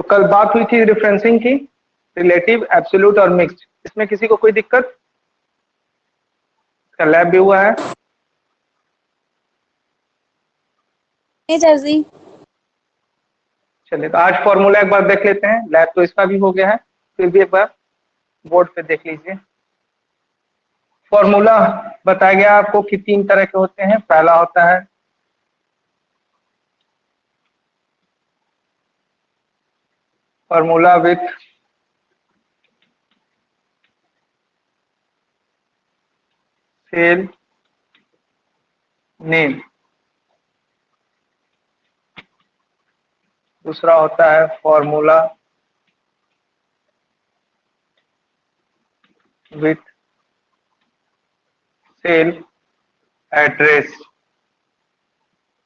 कल बात हुई थी रेफरेंसिंग की, रिलेटिव, एब्सोल्यूट और मिक्स्ड। इसमें किसी को कोई दिक्कत? इसका लैब भी हुआ है। नहीं सर जी। चलिए तो आज फॉर्मूला एक बार देख लेते हैं। लैब तो इसका भी हो गया है, फिर भी एक बार बोर्ड पे देख लीजिए। फॉर्मूला बताया गया आपको कि 3 तरह के होते हैं। पहला होता है फॉर्मूला विथ सेल नेम, दूसरा होता है फॉर्मूला विथ सेल एड्रेस,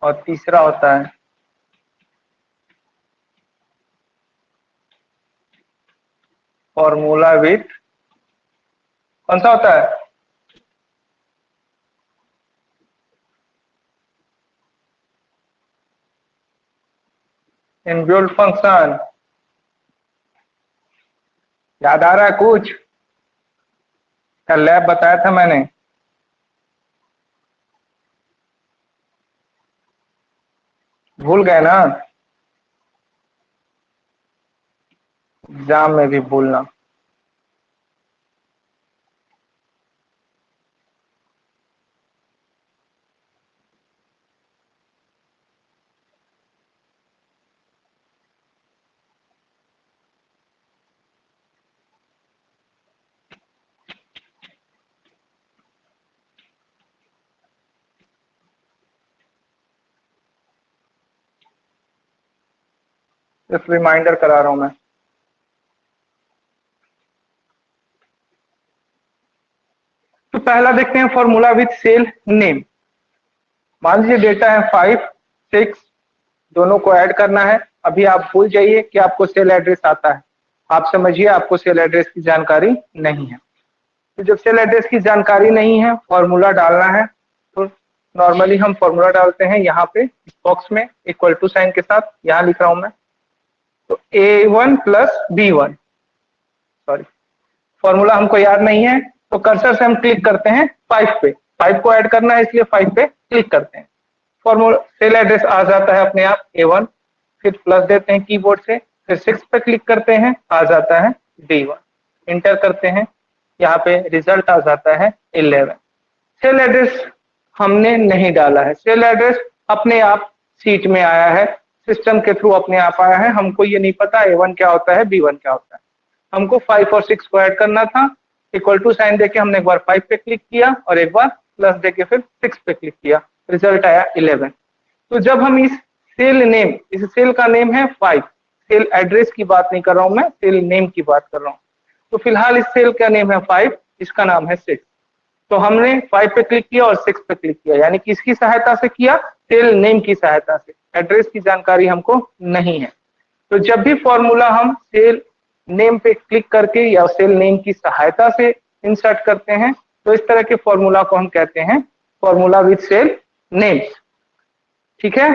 और तीसरा होता है फॉर्मूला विथ, कौन सा होता है? Inbuilt function. याद आ रहा है कुछ? कल लैब बताया था मैंने। भूल गए ना? एग्जाम में भी भूलना। सिर्फ रिमाइंडर करा रहा हूं मैं। तो पहला देखते हैं फॉर्मूला विथ सेल नेम। मान लीजिए डेटा है 5, 6, दोनों को ऐड करना है। अभी आप भूल जाइए कि आपको सेल एड्रेस आता है। आप समझिए आपको सेल एड्रेस की जानकारी नहीं है। तो जब सेल एड्रेस की जानकारी नहीं है, फॉर्मूला डालना है, तो नॉर्मली हम फॉर्मूला डालते हैं यहाँ पे इस बॉक्स में इक्वल टू साइन के साथ। यहाँ लिख रहा हूं मैं, तो A1 plus B1, sorry formula हमको याद नहीं है, तो कर्सर से हम क्लिक करते हैं 5 पे। 5 को ऐड करना है इसलिए 5 पे क्लिक करते हैं। फॉर्मूला सेल एड्रेस आ जाता है अपने आप A1, फिर प्लस देते हैं कीबोर्ड से, फिर 6 पे क्लिक करते हैं, आ जाता है B1, इंटर करते हैं, यहाँ पे रिजल्ट आ जाता है 11। सेल एड्रेस हमने नहीं डाला है, सेल एड्रेस अपने आप सीट में आया है, सिस्टम के थ्रू अपने आप आया है। हमको ये नहीं पता A1 क्या होता है, B1 क्या होता है। हमको 5 और 6 को ऐड करना था। इक्वल टू साइन देके हमने एक बार 5 पे क्लिक किया और एक बार प्लस देके फिर 6 पे क्लिक किया, रिजल्ट आया 11। तो जब हम इस सेल नेम, इस सेल का नेम है 5, सेल एड्रेस की बात नहीं कर रहा हूं मैं, सेल नेम की बात कर रहा हूं। तो फिलहाल इस सेल का नेम है 5, इसका नाम है 6। तो हमने 5 पे क्लिक किया और 6 पे क्लिक किया, यानी किसकी सहायता से किया? सेल नेम की सहायता से। एड्रेस की जानकारी हमको नहीं है। तो जब भी फॉर्मूला हम सेल नेम पे क्लिक करके या सेल नेम की सहायता से इंसर्ट करते हैं, तो इस तरह के फॉर्मूला को हम कहते हैं फॉर्मूला विथ सेल नेम। ठीक है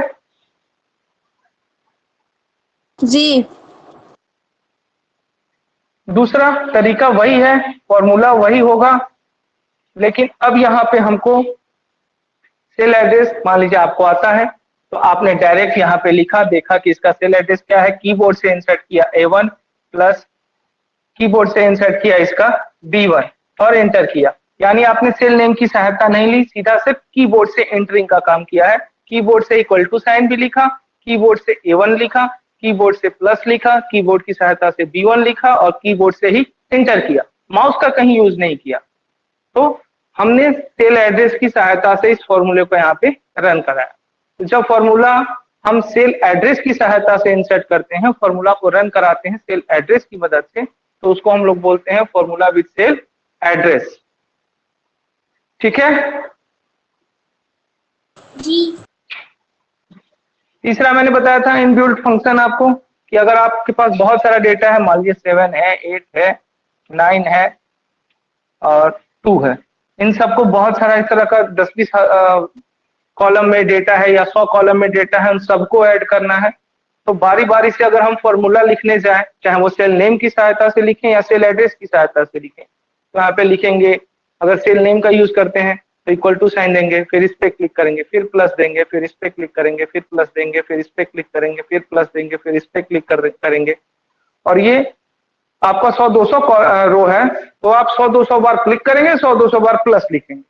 जी। दूसरा तरीका वही है, फॉर्मूला वही होगा, लेकिन अब यहाँ पे हमको सेल एड्रेस मान लीजिए आपको आता है, तो आपने डायरेक्ट यहाँ पे लिखा, देखा कि इसका सेल एड्रेस क्या है, कीबोर्ड से इंसर्ट किया A1 प्लस कीबोर्ड से इंसर्ट किया इसका B1 और एंटर किया। यानी आपने सेल नेम की सहायता नहीं ली, सीधा सिर्फ कीबोर्ड से एंटरिंग का काम किया है। कीबोर्ड से इक्वल टू साइन भी लिखा, कीबोर्ड से A1 लिखा, कीबोर्ड से प्लस लिखा, कीबोर्ड की सहायता से B1 लिखा और कीबोर्ड से ही एंटर किया, माउस का कहीं यूज नहीं किया। तो हमने सेल एड्रेस की सहायता से इस फॉर्मूले को यहाँ पे रन कराया। तो जब फॉर्मूला हम सेल एड्रेस की सहायता से इंसर्ट करते हैं, फॉर्मूला को रन कराते हैं सेल एड्रेस की मदद से, तो उसको हम लोग बोलते हैं फॉर्मूला विथ सेल एड्रेस। ठीक है जी। तीसरा मैंने बताया था इनबिल्ट फंक्शन आपको, कि अगर आपके पास बहुत सारा डेटा है, मान लीजिए 7 है, 8 है, 9 है और 2 है, इन सबको बहुत सारा इस तरह का 10-20 कॉलम में डेटा है या 100 कॉलम में डेटा है, उन सबको ऐड करना है। तो बारी बारी से अगर हम फॉर्मूला लिखने जाएं, चाहे वो सेल नेम की सहायता से लिखें या सेल एड्रेस की सहायता से लिखें, तो यहाँ पे लिखेंगे, अगर सेल नेम का यूज करते हैं तो इक्वल टू साइन देंगे, फिर इस पे क्लिक करेंगे, फिर प्लस देंगे, फिर इस पे क्लिक करेंगे, फिर प्लस देंगे, फिर इस पे क्लिक करेंगे, फिर प्लस देंगे, फिर इस पे क्लिक करेंगे। और ये आपका 100-200 रो है, तो आप 100-200 बार क्लिक करेंगे, 100-200 बार प्लस लिखेंगे।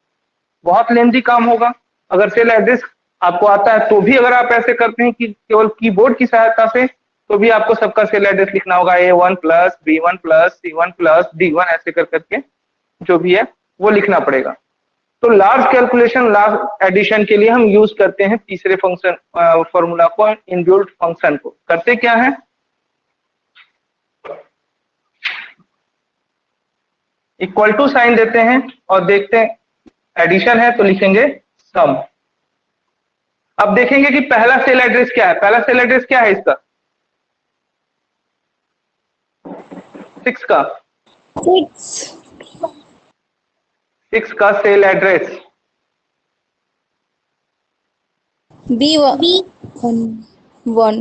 बहुत लेंथी काम होगा। अगर सेल एड्रेस आपको आता है तो भी अगर आप ऐसे करते हैं कि केवल कीबोर्ड की सहायता से, तो भी आपको सबका सेल एड्रेस लिखना होगा, A1 plus B1 plus C1 plus D1 ऐसे कर करके जो भी है वो लिखना पड़ेगा। तो लार्ज कैलकुलेशन, लार्ज एडिशन के लिए हम यूज करते हैं तीसरे फंक्शन फॉर्मूला को, इनबिल्ट फंक्शन को। करते क्या है, इक्वल टू साइन देते हैं और देखते हैं एडिशन है तो लिखेंगे सम। अब देखेंगे कि पहला सेल एड्रेस क्या है। पहला सेल एड्रेस क्या है इसका, 6 का, 6 का सेल एड्रेस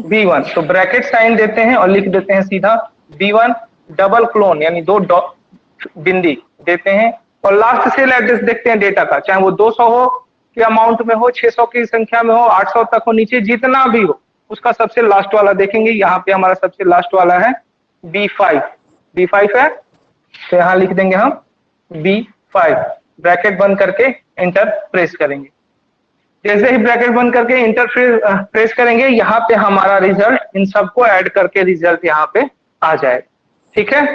B1। तो ब्रैकेट साइन देते हैं और लिख देते हैं सीधा B1 डबल क्लोन, यानी 2 बिंदी देते हैं। और लास्ट सेल एड्रेस देखते हैं डेटा का, चाहे वो 200 हो के अमाउंट में हो, 600 की संख्या में हो, 800 तक हो, नीचे जितना भी हो, उसका सबसे लास्ट वाला देखेंगे। यहाँ पे हमारा सबसे लास्ट वाला है B5 है, तो यहाँ लिख देंगे हम B5, ब्रैकेट बंद करके एंटर प्रेस करेंगे। जैसे ही ब्रैकेट बंद करके इंटर प्रेस करेंगे, यहाँ पे हमारा रिजल्ट, इन सबको ऐड करके रिजल्ट यहाँ पे आ जाएगा। ठीक है,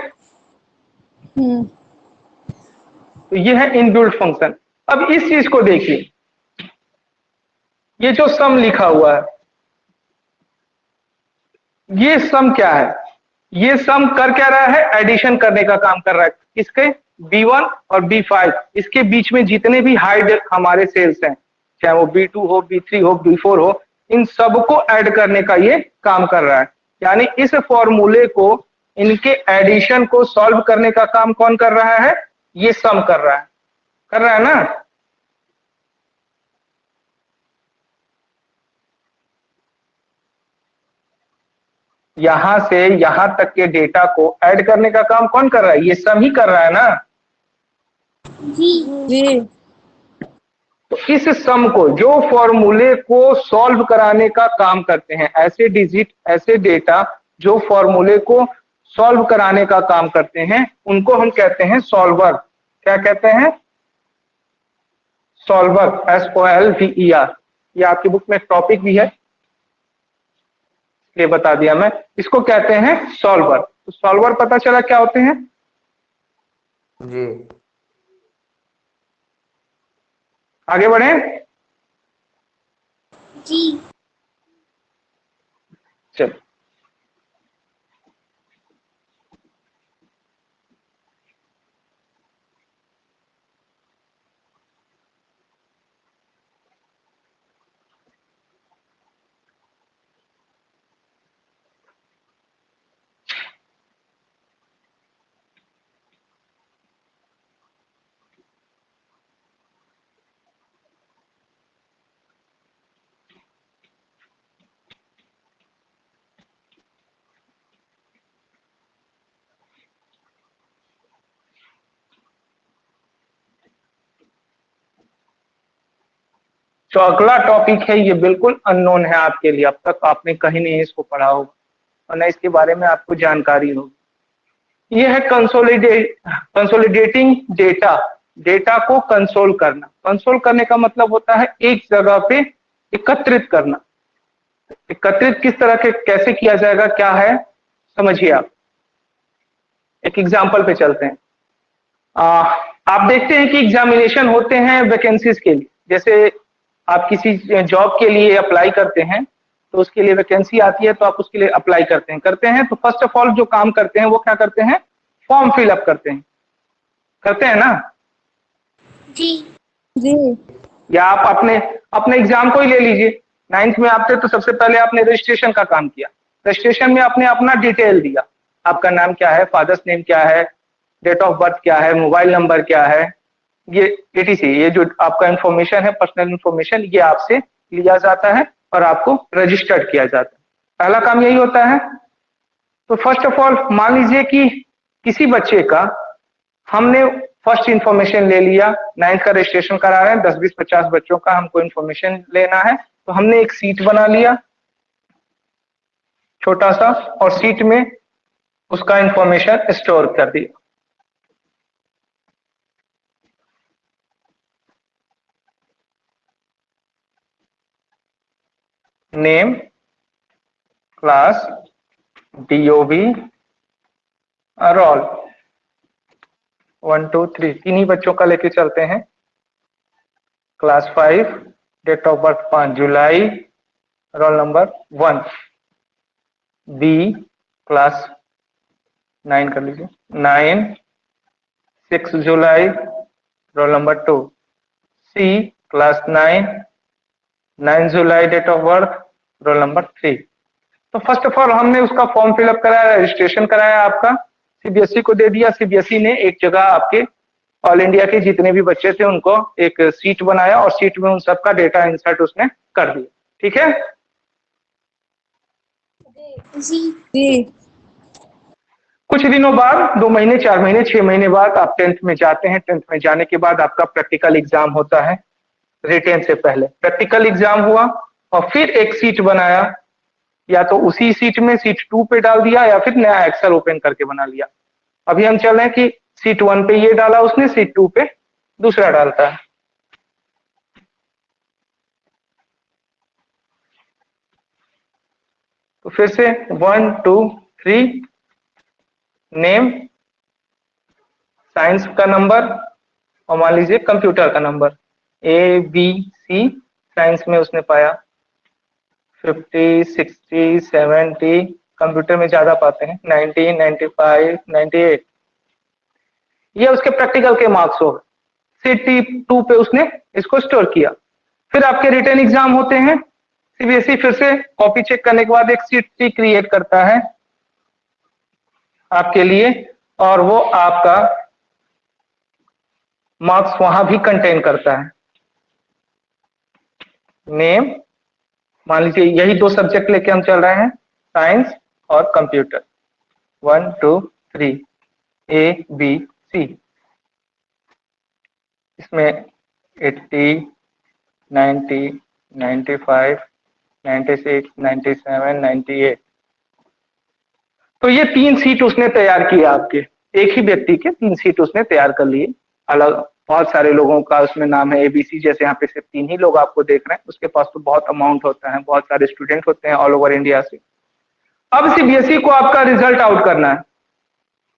तो ये है इनबिल्ट फंक्शन। अब इस चीज को देखिए, ये जो सम लिखा हुआ है, ये सम क्या है, ये सम कर क्या रहा है, एडिशन करने का काम कर रहा है। किसके, B1 और B5, इसके बीच में जितने भी हाइड हमारे सेल्स हैं, चाहे वो B2 हो, B3 हो, B4 हो, इन सबको ऐड करने का ये काम कर रहा है। यानी इस फॉर्मूले को, इनके एडिशन को सॉल्व करने का काम कौन कर रहा है, ये सम कर रहा है ना। यहां से यहां तक के डेटा को ऐड करने का काम कौन कर रहा है, ये सम ही कर रहा है ना। जी। तो इस सम को, जो फॉर्मूले को सॉल्व कराने का काम करते हैं, ऐसे डिजिट, ऐसे डेटा जो फॉर्मूले को सॉल्व कराने का काम करते हैं, उनको हम कहते हैं सॉल्वर। क्या कहते हैं, सॉल्वर, SOLVER। ये आपकी बुक में टॉपिक भी है, ये बता दिया मैं। इसको कहते हैं सॉल्वर। तो सॉल्वर पता चला क्या होते हैं जी। आगे बढ़े जी। चल। जो अगला टॉपिक है, ये बिल्कुल अननोन है आपके लिए, अब तक आपने कहीं नहीं इसको पढ़ा होगा और न इसके बारे में आपको जानकारी होगी। ये है कंसोलिडेटिंग डेटा, डेटा को कंसोल करना। कंसोल करने का मतलब होता है एक जगह पे एकत्रित करना। एकत्रित किस तरह के, कैसे किया जाएगा, क्या है, समझिए आप। एक एग्जाम्पल पे चलते हैं। आप देखते हैं कि एग्जामिनेशन होते हैं वैकेंसीज के लिए। जैसे आप किसी जॉब के लिए अप्लाई करते हैं, तो उसके लिए वैकेंसी आती है, तो आप उसके लिए अप्लाई करते हैं। तो फर्स्ट ऑफ ऑल जो काम करते हैं वो क्या करते हैं, फॉर्म फिलअप करते हैं ना जी। जी। या आप अपने एग्जाम को ही ले लीजिए। 9th में आप थे तो सबसे पहले आपने रजिस्ट्रेशन का काम किया। रजिस्ट्रेशन में आपने अपना डिटेल दिया, आपका नाम क्या है, फादर्स नेम क्या है, डेट ऑफ बर्थ क्या है, मोबाइल नंबर क्या है, ये etc, ये जो आपका इंफॉर्मेशन है, पर्सनल इंफॉर्मेशन, ये आपसे लिया जाता है और आपको रजिस्टर्ड किया जाता है। पहला काम यही होता है। तो फर्स्ट ऑफ ऑल मान लीजिए कि किसी बच्चे का हमने फर्स्ट इंफॉर्मेशन ले लिया, 9th का रजिस्ट्रेशन करा रहे हैं, 10 20 50 बच्चों का हमको इंफॉर्मेशन लेना है, तो हमने एक सीट बना लिया छोटा सा, और सीट में उसका इंफॉर्मेशन स्टोर कर दिया। नेम, क्लास, DOB, रोल, 1 2 3 तीन ही बच्चों का लेके चलते हैं। क्लास 5, डेट ऑफ बर्थ 5 जुलाई, रोल नंबर 1। बी क्लास 9 कर लीजिए, 9 6 जुलाई, रोल नंबर 2। सी क्लास 9 जुलाई, date of birth, roll number 3। तो फर्स्ट ऑफ ऑल हमने उसका फॉर्म फिलअप कराया, रजिस्ट्रेशन कराया, आपका CBSE को दे दिया। CBSE ने एक जगह आपके ऑल इंडिया के जितने भी बच्चे थे उनको एक सीट बनाया और सीट में उन सबका डेटा इंसर्ट उसने कर दिया। ठीक है जी। कुछ दिनों बाद, 2 महीने 4 महीने 6 महीने बाद आप 10th में जाते हैं। 10th में जाने के बाद आपका प्रैक्टिकल एग्जाम होता है। रिटेन से पहले प्रैक्टिकल एग्जाम हुआ और फिर एक सीट बनाया, या तो उसी सीट में सीट 2 पे डाल दिया या फिर नया एक्सेल ओपन करके बना लिया। अभी हम चल रहे हैं कि सीट 1 पे ये डाला उसने, सीट 2 पे दूसरा डालता है। तो फिर से 1 2 3, नेम, साइंस का नंबर और मान लीजिए कंप्यूटर का नंबर ABC। साइंस में उसने पाया 50 60 70, कंप्यूटर में ज्यादा पाते हैं 90 95 98। ये उसके प्रैक्टिकल के मार्क्स हो गए। सीट 2 पे उसने इसको स्टोर किया। फिर आपके रिटर्न एग्जाम होते हैं। CBSE फिर से कॉपी चेक करने के बाद एक सीट 3 क्रिएट करता है आपके लिए, और वो आपका मार्क्स वहां भी कंटेन करता है। नेम, मान लीजिए यही 2 सब्जेक्ट लेके हम चल रहे हैं, साइंस और कंप्यूटर, 1 2 3 ABC। इसमें 80 90 95 96 97 98। तो ये 3 सीट उसने तैयार किए आपके, एक ही व्यक्ति के 3 सीट उसने तैयार कर लिए। अलग बहुत सारे लोगों का उसमें नाम है ABC, जैसे यहाँ पे सिर्फ 3 ही लोग आपको देख रहे हैं, उसके पास तो बहुत अमाउंट होता है, बहुत सारे स्टूडेंट होते हैं ऑल ओवर इंडिया से। अब CBSE को आपका रिजल्ट आउट करना है,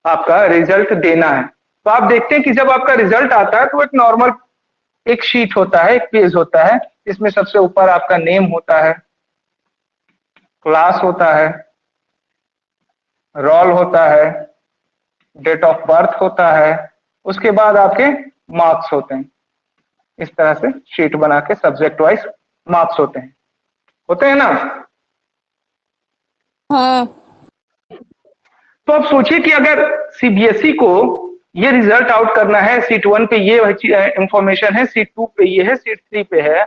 आपका रिजल्ट देना है। तो आप देखते हैं कि जब आपका रिजल्ट आता है तो एक नॉर्मल एक शीट होता है, एक पेज होता है, इसमें सबसे ऊपर आपका नेम होता है, क्लास होता है, रोल होता है, डेट ऑफ बर्थ होता है, उसके बाद आपके मार्क्स होते हैं। इस तरह से शीट बना के सब्जेक्ट वाइज मार्क्स होते हैं ना। हाँ। तो अब सोचिए कि अगर CBSE को ये रिजल्ट आउट करना है, सीट 1 पे ये इंफॉर्मेशन है, सीट 2 पे ये है, सीट 3 पे है,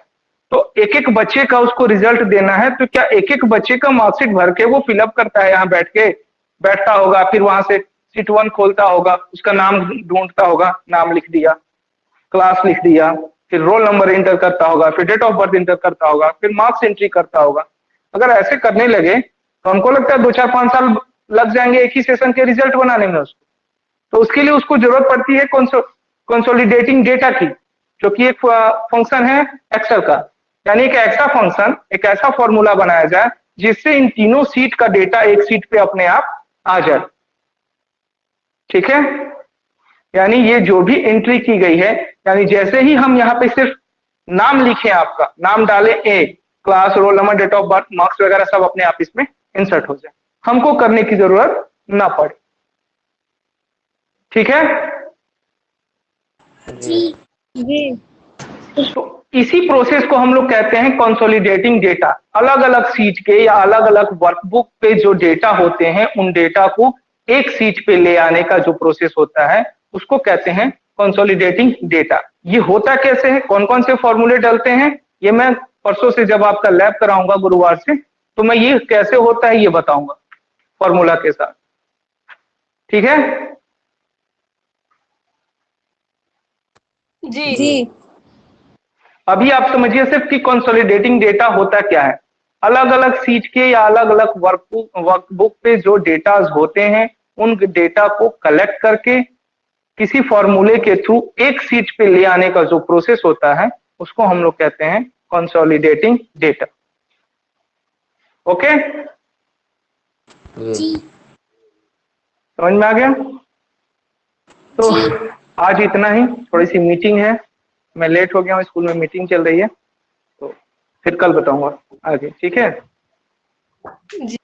तो एक एक बच्चे का उसको रिजल्ट देना है, तो क्या एक एक बच्चे का मार्कशीट भर के वो फिलअप करता है, यहाँ बैठता होगा, फिर वहां से सीट 1 खोलता होगा, उसका नाम ढूंढता होगा, नाम लिख दिया, क्लास लिख दिया, फिर रोल नंबर इंटर करता होगा, फिर डेट ऑफ बर्थ इंटर करता होगा, फिर मार्क्स एंट्री करता होगा। अगर ऐसे करने लगे तो हमको लगता है 2 4 5 साल लग जाएंगे एक ही सेशन के रिजल्ट बनाने में उसको। तो उसके लिए उसको जरूरत पड़ती है कंसोलिडेटिंग डेटा की, जो कि एक फंक्शन है एक्सेल का। यानी एक ऐसा फंक्शन, एक ऐसा फॉर्मूला बनाया जाए जिससे इन तीनों सीट का डेटा एक सीट पे अपने आप आ जाए। ठीक है, यानी ये जो भी एंट्री की गई है, यानी जैसे ही हम यहाँ पे सिर्फ नाम लिखे, आपका नाम डाले A, class, roll number, date of birth, marks वगैरह सब अपने आप इसमें इंसर्ट हो जाए, हमको करने की जरूरत ना पड़े। ठीक है जी। जी। तो इसी प्रोसेस को हम लोग कहते हैं कंसोलिडेटिंग डेटा। अलग अलग सीट के या अलग अलग वर्कबुक पे जो डेटा होते हैं, उन डेटा को एक सीट पे ले आने का जो प्रोसेस होता है उसको कहते हैं कंसोलिडेटिंग डेटा। ये होता कैसे है, कौन कौन से फॉर्मूले डलते हैं, ये मैं परसों से जब आपका लैब कराऊंगा गुरुवार से, तो मैं ये कैसे होता है ये बताऊंगा फॉर्मूला के साथ, ठीक है। जी जी अभी आप समझिए सिर्फ कि कंसोलिडेटिंग डेटा होता क्या है। अलग अलग सीट के या अलग अलग वर्कबुक पे जो डेटा होते हैं उन डेटा को कलेक्ट करके किसी फॉर्मूले के थ्रू एक सीट पे ले आने का जो प्रोसेस होता है उसको हम लोग कहते हैं कंसोलिडेटिंग डेटा। ओके, जी समझ में आ गया। तो जी आज इतना ही, थोड़ी सी मीटिंग है, मैं लेट हो गया हूँ, स्कूल में मीटिंग चल रही है, तो फिर कल बताऊंगा आगे, ठीक है। जी।